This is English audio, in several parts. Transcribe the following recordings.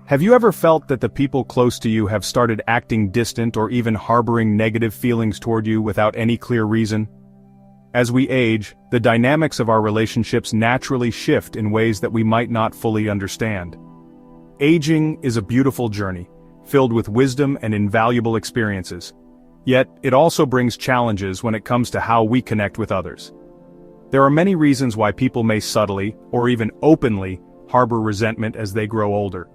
Have you ever felt that the people close to you have started acting distant or even harboring negative feelings toward you without any clear reason? As we age, the dynamics of our relationships naturally shift in ways that we might not fully understand. Aging is a beautiful journey, filled with wisdom and invaluable experiences. Yet, it also brings challenges when it comes to how we connect with others. There are many reasons why people may subtly, or even openly, harbor resentment as they grow older.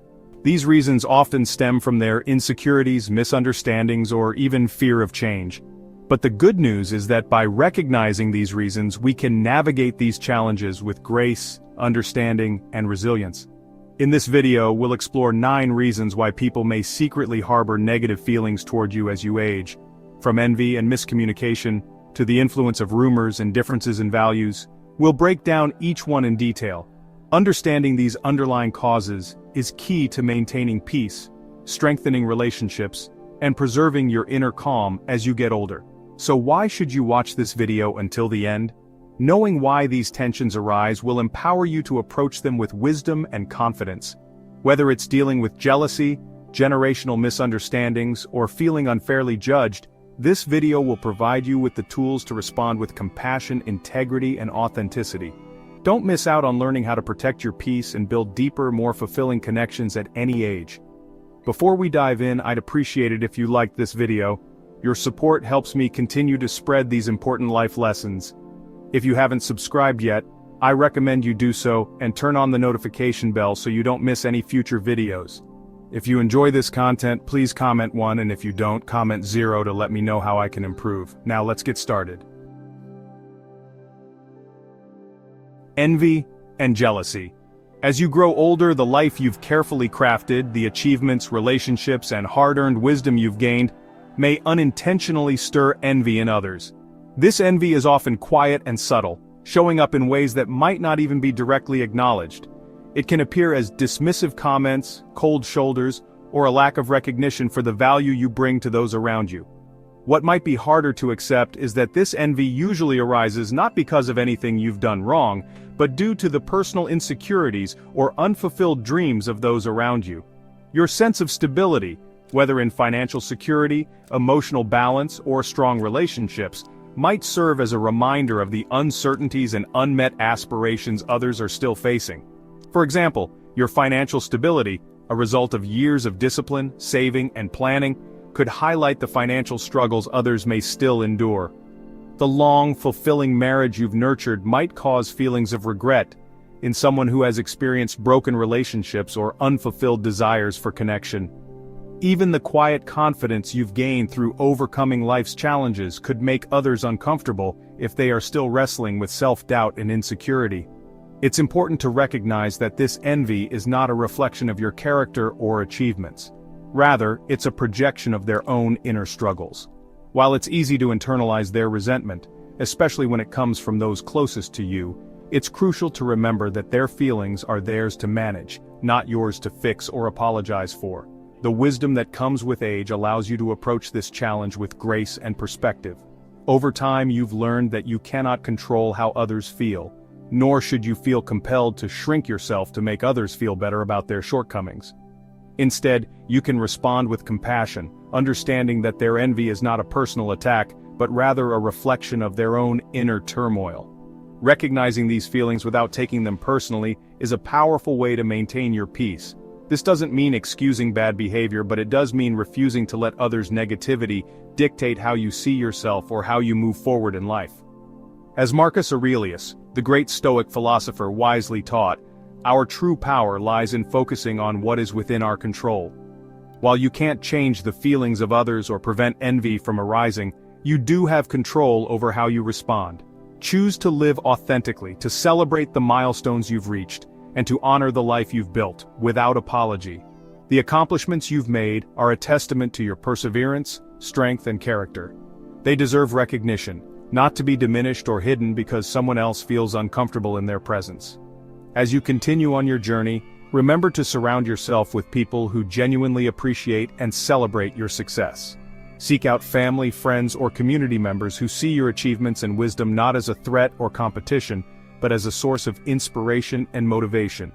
These reasons often stem from their insecurities, misunderstandings, or even fear of change. But the good news is that by recognizing these reasons, we can navigate these challenges with grace, understanding, and resilience. In this video, we'll explore 9 reasons why people may secretly harbor negative feelings toward you as you age. From envy and miscommunication, to the influence of rumors and differences in values, we'll break down each one in detail. Understanding these underlying causes is key to maintaining peace, strengthening relationships, and preserving your inner calm as you get older. So why should you watch this video until the end? Knowing why these tensions arise will empower you to approach them with wisdom and confidence. Whether it's dealing with jealousy, generational misunderstandings, or feeling unfairly judged, this video will provide you with the tools to respond with compassion, integrity, and authenticity. Don't miss out on learning how to protect your peace and build deeper, more fulfilling connections at any age. Before we dive in, I'd appreciate it if you liked this video. Your support helps me continue to spread these important life lessons. If you haven't subscribed yet, I recommend you do so and turn on the notification bell so you don't miss any future videos. If you enjoy this content, please comment 1, and if you don't, comment 0 to let me know how I can improve. Now let's get started. Envy and jealousy. As you grow older, the life you've carefully crafted, the achievements, relationships, and hard-earned wisdom you've gained, may unintentionally stir envy in others. This envy is often quiet and subtle, showing up in ways that might not even be directly acknowledged. It can appear as dismissive comments, cold shoulders, or a lack of recognition for the value you bring to those around you. What might be harder to accept is that this envy usually arises not because of anything you've done wrong, but due to the personal insecurities or unfulfilled dreams of those around you. Your sense of stability, whether in financial security, emotional balance, or strong relationships, might serve as a reminder of the uncertainties and unmet aspirations others are still facing. For example, your financial stability, a result of years of discipline, saving, and planning, could highlight the financial struggles others may still endure. The long, fulfilling marriage you've nurtured might cause feelings of regret in someone who has experienced broken relationships or unfulfilled desires for connection. Even the quiet confidence you've gained through overcoming life's challenges could make others uncomfortable if they are still wrestling with self-doubt and insecurity. It's important to recognize that this envy is not a reflection of your character or achievements. Rather, it's a projection of their own inner struggles. While it's easy to internalize their resentment, especially when it comes from those closest to you, it's crucial to remember that their feelings are theirs to manage, not yours to fix or apologize for. The wisdom that comes with age allows you to approach this challenge with grace and perspective. Over time, you've learned that you cannot control how others feel, nor should you feel compelled to shrink yourself to make others feel better about their shortcomings. Instead, you can respond with compassion, understanding that their envy is not a personal attack, but rather a reflection of their own inner turmoil. Recognizing these feelings without taking them personally is a powerful way to maintain your peace. This doesn't mean excusing bad behavior, but it does mean refusing to let others' negativity dictate how you see yourself or how you move forward in life. As Marcus Aurelius, the great Stoic philosopher, wisely taught, our true power lies in focusing on what is within our control. While you can't change the feelings of others or prevent envy from arising, you do have control over how you respond. Choose to live authentically, to celebrate the milestones you've reached, and to honor the life you've built, without apology. The accomplishments you've made are a testament to your perseverance, strength, and character. They deserve recognition, not to be diminished or hidden because someone else feels uncomfortable in their presence. As you continue on your journey, remember to surround yourself with people who genuinely appreciate and celebrate your success. Seek out family, friends, or community members who see your achievements and wisdom not as a threat or competition, but as a source of inspiration and motivation.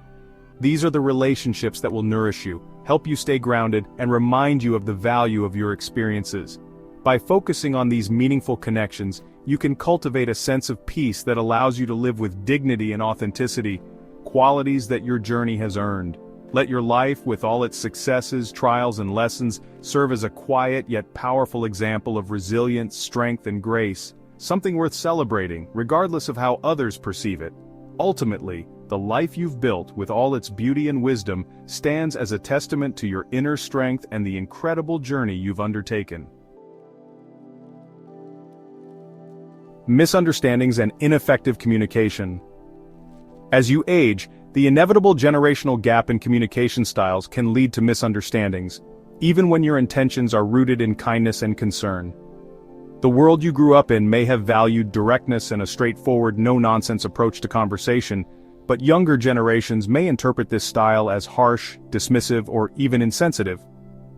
These are the relationships that will nourish you, help you stay grounded, and remind you of the value of your experiences. By focusing on these meaningful connections, you can cultivate a sense of peace that allows you to live with dignity and authenticity, qualities that your journey has earned. Let your life, with all its successes, trials, and lessons, serve as a quiet yet powerful example of resilience, strength, and grace, something worth celebrating, regardless of how others perceive it. Ultimately, the life you've built, with all its beauty and wisdom, stands as a testament to your inner strength and the incredible journey you've undertaken. Misunderstandings and ineffective communication. As you age, the inevitable generational gap in communication styles can lead to misunderstandings, even when your intentions are rooted in kindness and concern. The world you grew up in may have valued directness and a straightforward, no-nonsense approach to conversation, but younger generations may interpret this style as harsh, dismissive, or even insensitive.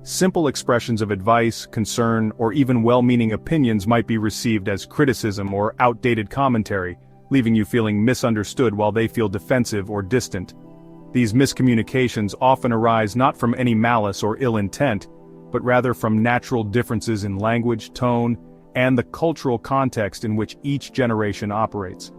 Simple expressions of advice, concern, or even well-meaning opinions might be received as criticism or outdated commentary, leaving you feeling misunderstood while they feel defensive or distant. These miscommunications often arise not from any malice or ill intent, but rather from natural differences in language, tone, and the cultural context in which each generation operates.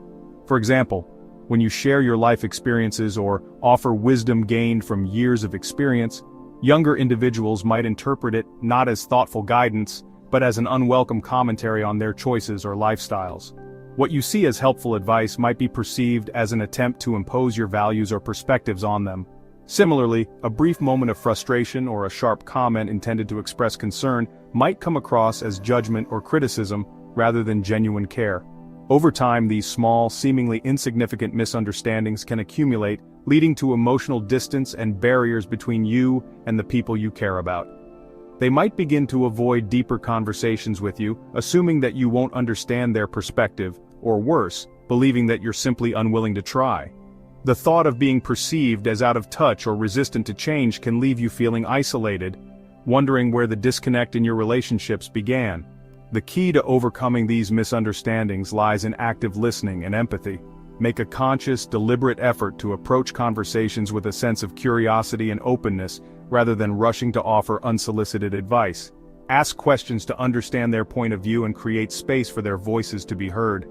For example, when you share your life experiences or offer wisdom gained from years of experience, younger individuals might interpret it not as thoughtful guidance, but as an unwelcome commentary on their choices or lifestyles. What you see as helpful advice might be perceived as an attempt to impose your values or perspectives on them. Similarly, a brief moment of frustration or a sharp comment intended to express concern might come across as judgment or criticism rather than genuine care. Over time, these small, seemingly insignificant misunderstandings can accumulate, leading to emotional distance and barriers between you and the people you care about. They might begin to avoid deeper conversations with you, assuming that you won't understand their perspective, or worse, believing that you're simply unwilling to try. The thought of being perceived as out of touch or resistant to change can leave you feeling isolated, wondering where the disconnect in your relationships began. The key to overcoming these misunderstandings lies in active listening and empathy. Make a conscious, deliberate effort to approach conversations with a sense of curiosity and openness, rather than rushing to offer unsolicited advice. Ask questions to understand their point of view and create space for their voices to be heard.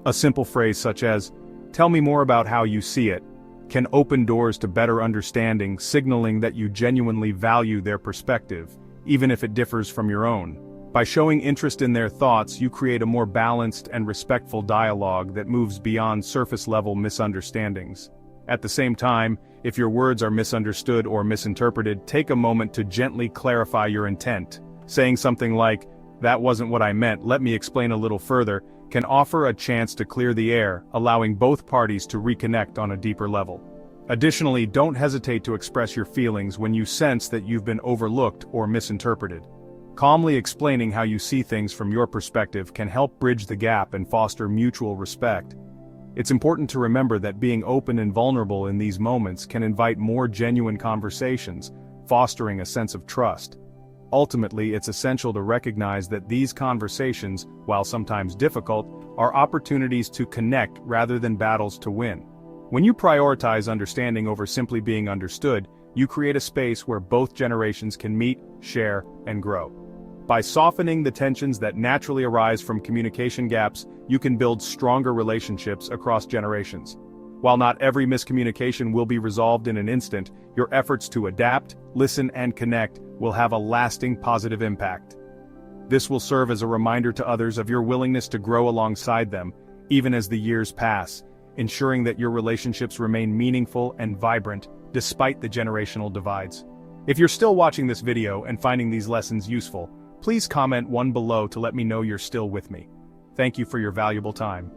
A simple phrase such as, "Tell me more about how you see it," can open doors to better understanding, signaling that you genuinely value their perspective, even if it differs from your own. By showing interest in their thoughts, you create a more balanced and respectful dialogue that moves beyond surface-level misunderstandings. At the same time, if your words are misunderstood or misinterpreted, take a moment to gently clarify your intent. Saying something like, "That wasn't what I meant, let me explain a little further," can offer a chance to clear the air, allowing both parties to reconnect on a deeper level. Additionally, don't hesitate to express your feelings when you sense that you've been overlooked or misinterpreted. Calmly explaining how you see things from your perspective can help bridge the gap and foster mutual respect. It's important to remember that being open and vulnerable in these moments can invite more genuine conversations, fostering a sense of trust. Ultimately, it's essential to recognize that these conversations, while sometimes difficult, are opportunities to connect rather than battles to win. When you prioritize understanding over simply being understood, you create a space where both generations can meet, share, and grow. By softening the tensions that naturally arise from communication gaps, you can build stronger relationships across generations. While not every miscommunication will be resolved in an instant, your efforts to adapt, listen, and connect will have a lasting positive impact. This will serve as a reminder to others of your willingness to grow alongside them, even as the years pass, ensuring that your relationships remain meaningful and vibrant, despite the generational divides. If you're still watching this video and finding these lessons useful, please comment one below to let me know you're still with me. Thank you for your valuable time.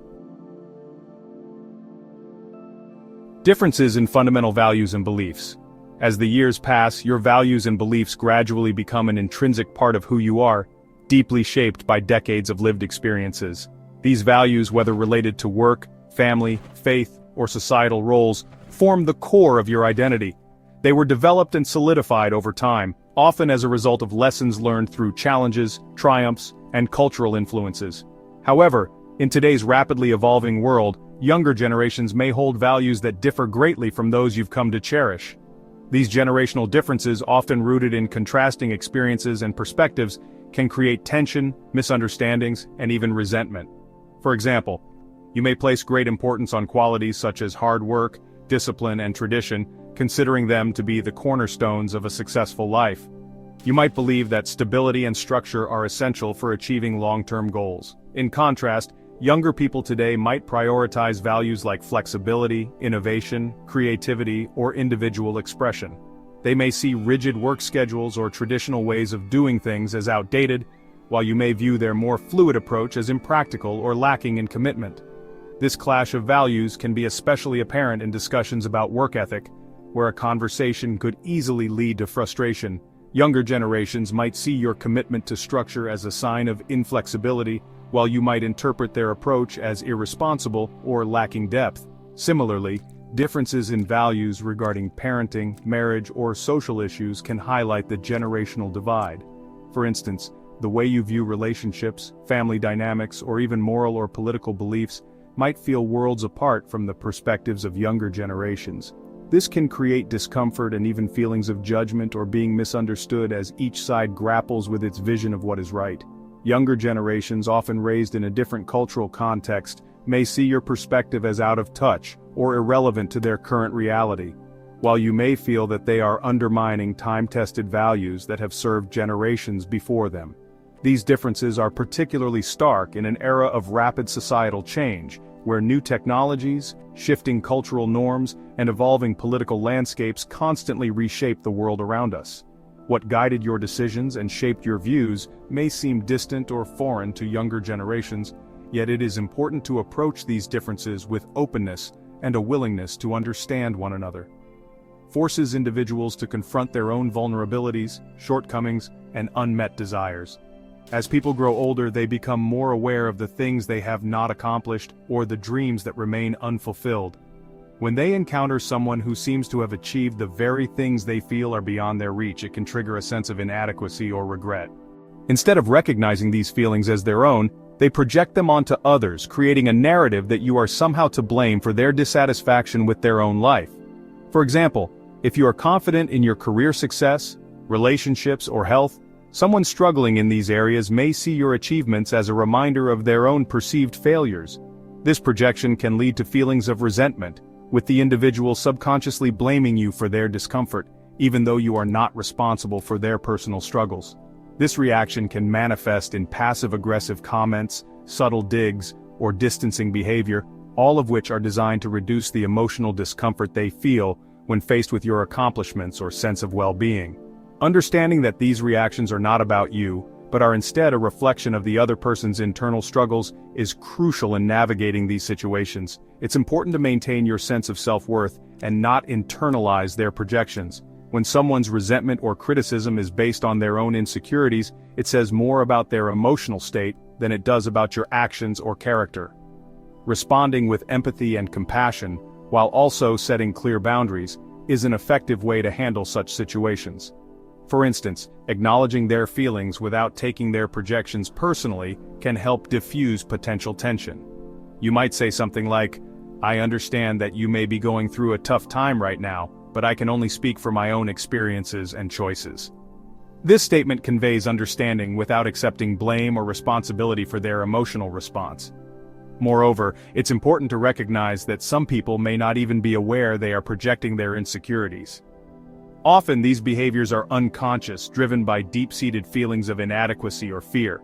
Differences in fundamental values and beliefs. As the years pass, your values and beliefs gradually become an intrinsic part of who you are, deeply shaped by decades of lived experiences. These values, whether related to work, family, faith, or societal roles, form the core of your identity. They were developed and solidified over time, often as a result of lessons learned through challenges, triumphs, and cultural influences. However, in today's rapidly evolving world, younger generations may hold values that differ greatly from those you've come to cherish. These generational differences, often rooted in contrasting experiences and perspectives, can create tension, misunderstandings, and even resentment. For example, you may place great importance on qualities such as hard work, discipline, and tradition, considering them to be the cornerstones of a successful life. You might believe that stability and structure are essential for achieving long-term goals. In contrast, younger people today might prioritize values like flexibility, innovation, creativity, or individual expression. They may see rigid work schedules or traditional ways of doing things as outdated, while you may view their more fluid approach as impractical or lacking in commitment. This clash of values can be especially apparent in discussions about work ethic, where a conversation could easily lead to frustration. Younger generations might see your commitment to structure as a sign of inflexibility, while you might interpret their approach as irresponsible or lacking depth. Similarly, differences in values regarding parenting, marriage, or social issues can highlight the generational divide. For instance, the way you view relationships, family dynamics, or even moral or political beliefs might feel worlds apart from the perspectives of younger generations. This can create discomfort and even feelings of judgment or being misunderstood as each side grapples with its vision of what is right. Younger generations, often raised in a different cultural context, may see your perspective as out of touch or irrelevant to their current reality, while you may feel that they are undermining time-tested values that have served generations before them. These differences are particularly stark in an era of rapid societal change, where new technologies, shifting cultural norms, and evolving political landscapes constantly reshape the world around us. What guided your decisions and shaped your views may seem distant or foreign to younger generations, yet it is important to approach these differences with openness and a willingness to understand one another. Forces individuals to confront their own vulnerabilities, shortcomings, and unmet desires. As people grow older, they become more aware of the things they have not accomplished or the dreams that remain unfulfilled. When they encounter someone who seems to have achieved the very things they feel are beyond their reach, it can trigger a sense of inadequacy or regret. Instead of recognizing these feelings as their own, they project them onto others, creating a narrative that you are somehow to blame for their dissatisfaction with their own life. For example, if you are confident in your career success, relationships, or health, someone struggling in these areas may see your achievements as a reminder of their own perceived failures. This projection can lead to feelings of resentment, with the individual subconsciously blaming you for their discomfort, even though you are not responsible for their personal struggles. This reaction can manifest in passive-aggressive comments, subtle digs, or distancing behavior, all of which are designed to reduce the emotional discomfort they feel when faced with your accomplishments or sense of well-being. Understanding that these reactions are not about you, but are instead a reflection of the other person's internal struggles, is crucial in navigating these situations. It's important to maintain your sense of self-worth and not internalize their projections. When someone's resentment or criticism is based on their own insecurities, it says more about their emotional state than it does about your actions or character. Responding with empathy and compassion, while also setting clear boundaries, is an effective way to handle such situations. For instance, acknowledging their feelings without taking their projections personally can help diffuse potential tension. You might say something like, "I understand that you may be going through a tough time right now, but I can only speak for my own experiences and choices." This statement conveys understanding without accepting blame or responsibility for their emotional response. Moreover, it's important to recognize that some people may not even be aware they are projecting their insecurities. Often these behaviors are unconscious, driven by deep-seated feelings of inadequacy or fear.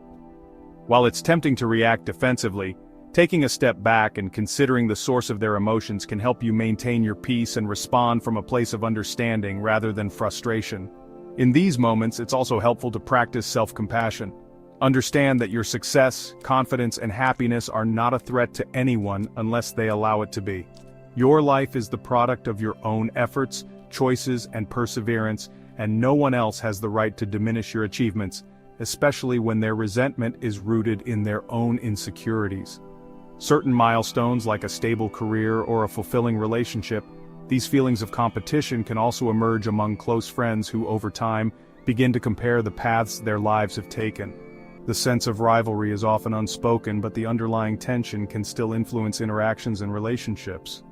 While it's tempting to react defensively, taking a step back and considering the source of their emotions can help you maintain your peace and respond from a place of understanding rather than frustration. In these moments, it's also helpful to practice self-compassion. Understand that your success, confidence, and happiness are not a threat to anyone unless they allow it to be. Your life is the product of your own efforts, choices, and perseverance, and no one else has the right to diminish your achievements, especially when their resentment is rooted in their own insecurities. Certain milestones like a stable career or a fulfilling relationship, these feelings of competition can also emerge among close friends who over time begin to compare the paths their lives have taken. The sense of rivalry is often unspoken, but the underlying tension can still influence interactions and relationships.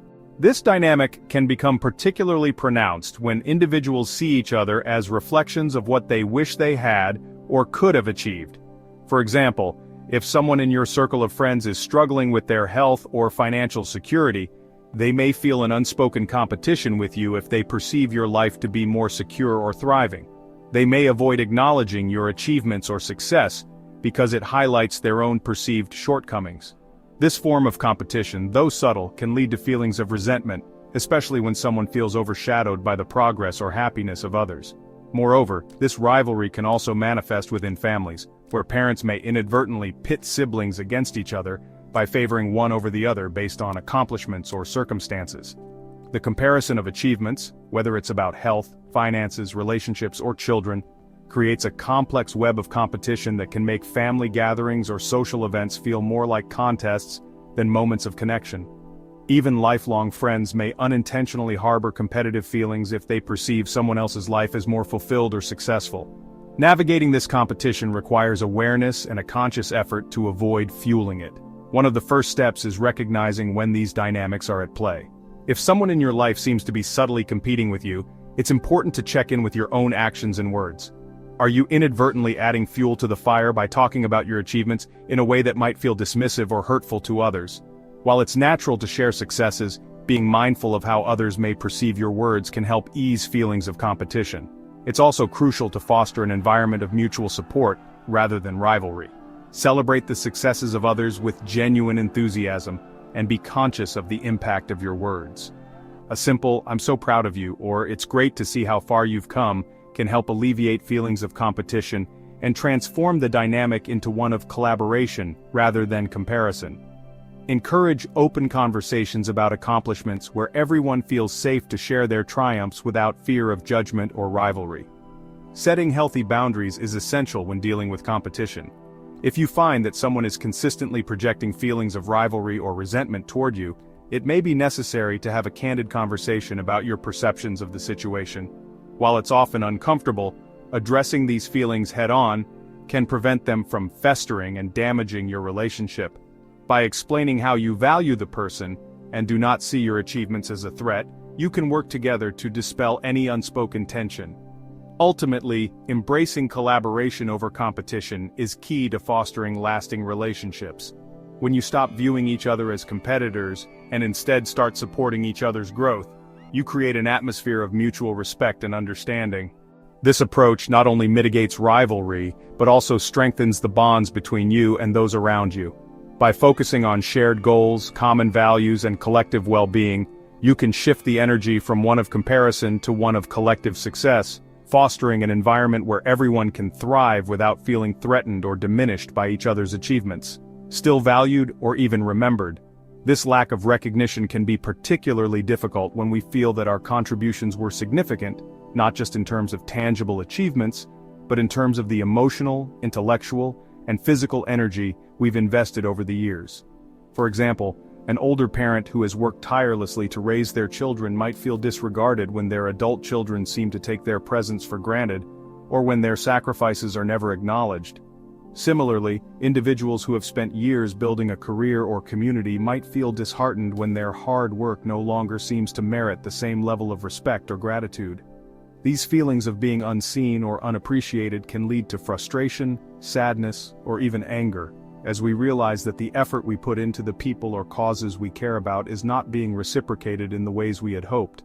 This dynamic can become particularly pronounced when individuals see each other as reflections of what they wish they had or could have achieved. For example, if someone in your circle of friends is struggling with their health or financial security, they may feel an unspoken competition with you if they perceive your life to be more secure or thriving. They may avoid acknowledging your achievements or success because it highlights their own perceived shortcomings. This form of competition, though subtle, can lead to feelings of resentment, especially when someone feels overshadowed by the progress or happiness of others. Moreover, this rivalry can also manifest within families, where parents may inadvertently pit siblings against each other by favoring one over the other based on accomplishments or circumstances. The comparison of achievements, whether it's about health, finances, relationships, or children, creates a complex web of competition that can make family gatherings or social events feel more like contests than moments of connection. Even lifelong friends may unintentionally harbor competitive feelings if they perceive someone else's life as more fulfilled or successful. Navigating this competition requires awareness and a conscious effort to avoid fueling it. One of the first steps is recognizing when these dynamics are at play. If someone in your life seems to be subtly competing with you, it's important to check in with your own actions and words. Are you inadvertently adding fuel to the fire by talking about your achievements in a way that might feel dismissive or hurtful to others? While it's natural to share successes, being mindful of how others may perceive your words can help ease feelings of competition. It's also crucial to foster an environment of mutual support rather than rivalry. Celebrate the successes of others with genuine enthusiasm, and be conscious of the impact of your words. A simple, "I'm so proud of you," or "It's great to see how far you've come," can help alleviate feelings of competition and transform the dynamic into one of collaboration rather than comparison. Encourage open conversations about accomplishments where everyone feels safe to share their triumphs without fear of judgment or rivalry. Setting healthy boundaries is essential when dealing with competition. If you find that someone is consistently projecting feelings of rivalry or resentment toward you, it may be necessary to have a candid conversation about your perceptions of the situation. While it's often uncomfortable, addressing these feelings head-on can prevent them from festering and damaging your relationship. By explaining how you value the person and do not see your achievements as a threat, you can work together to dispel any unspoken tension. Ultimately, embracing collaboration over competition is key to fostering lasting relationships. When you stop viewing each other as competitors and instead start supporting each other's growth, you create an atmosphere of mutual respect and understanding. This approach not only mitigates rivalry, but also strengthens the bonds between you and those around you. By focusing on shared goals, common values, and collective well-being, you can shift the energy from one of comparison to one of collective success, fostering an environment where everyone can thrive without feeling threatened or diminished by each other's achievements. Still valued or even remembered. This lack of recognition can be particularly difficult when we feel that our contributions were significant, not just in terms of tangible achievements, but in terms of the emotional, intellectual, and physical energy we've invested over the years. For example, an older parent who has worked tirelessly to raise their children might feel disregarded when their adult children seem to take their presence for granted, or when their sacrifices are never acknowledged. Similarly, individuals who have spent years building a career or community might feel disheartened when their hard work no longer seems to merit the same level of respect or gratitude. These feelings of being unseen or unappreciated can lead to frustration, sadness, or even anger, as we realize that the effort we put into the people or causes we care about is not being reciprocated in the ways we had hoped.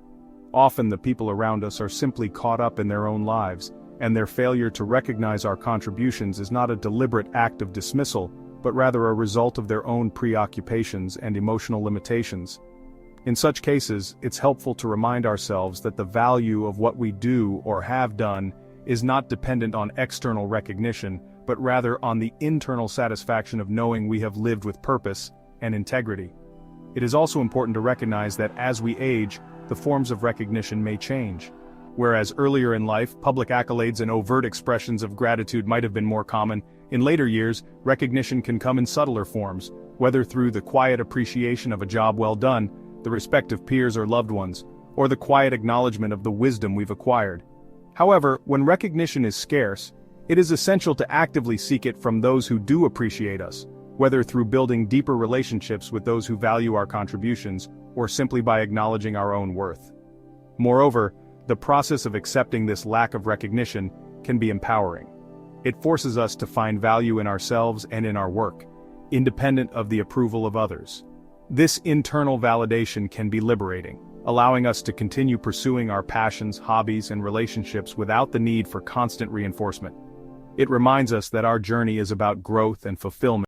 Often the people around us are simply caught up in their own lives, and their failure to recognize our contributions is not a deliberate act of dismissal, but rather a result of their own preoccupations and emotional limitations. In such cases, it's helpful to remind ourselves that the value of what we do or have done is not dependent on external recognition, but rather on the internal satisfaction of knowing we have lived with purpose and integrity. It is also important to recognize that as we age, the forms of recognition may change. Whereas earlier in life, public accolades and overt expressions of gratitude might have been more common, in later years, recognition can come in subtler forms, whether through the quiet appreciation of a job well done, the respect of peers or loved ones, or the quiet acknowledgement of the wisdom we've acquired. However, when recognition is scarce, it is essential to actively seek it from those who do appreciate us, whether through building deeper relationships with those who value our contributions, or simply by acknowledging our own worth. Moreover, the process of accepting this lack of recognition can be empowering. It forces us to find value in ourselves and in our work, independent of the approval of others. This internal validation can be liberating, allowing us to continue pursuing our passions, hobbies, and relationships without the need for constant reinforcement. It reminds us that our journey is about growth and fulfillment.